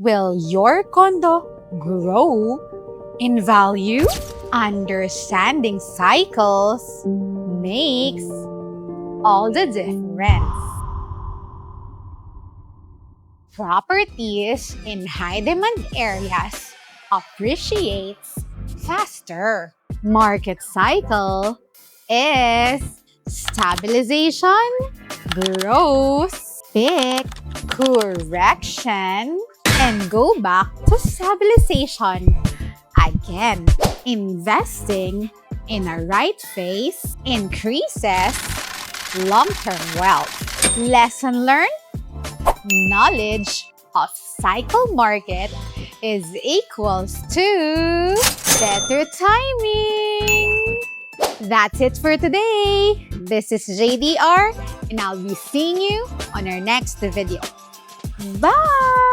Will your condo grow in value? Understanding cycles makes all the difference. Properties in high-demand areas appreciates faster. Market cycle is stabilization, growth, pick, correction, and go back to stabilization. Again, investing in a right phase increases long-term wealth. Lesson learned? Knowledge of cycle market is equals to better timing. That's it for today. This is JDR, and I'll be seeing you on our next video. Bye!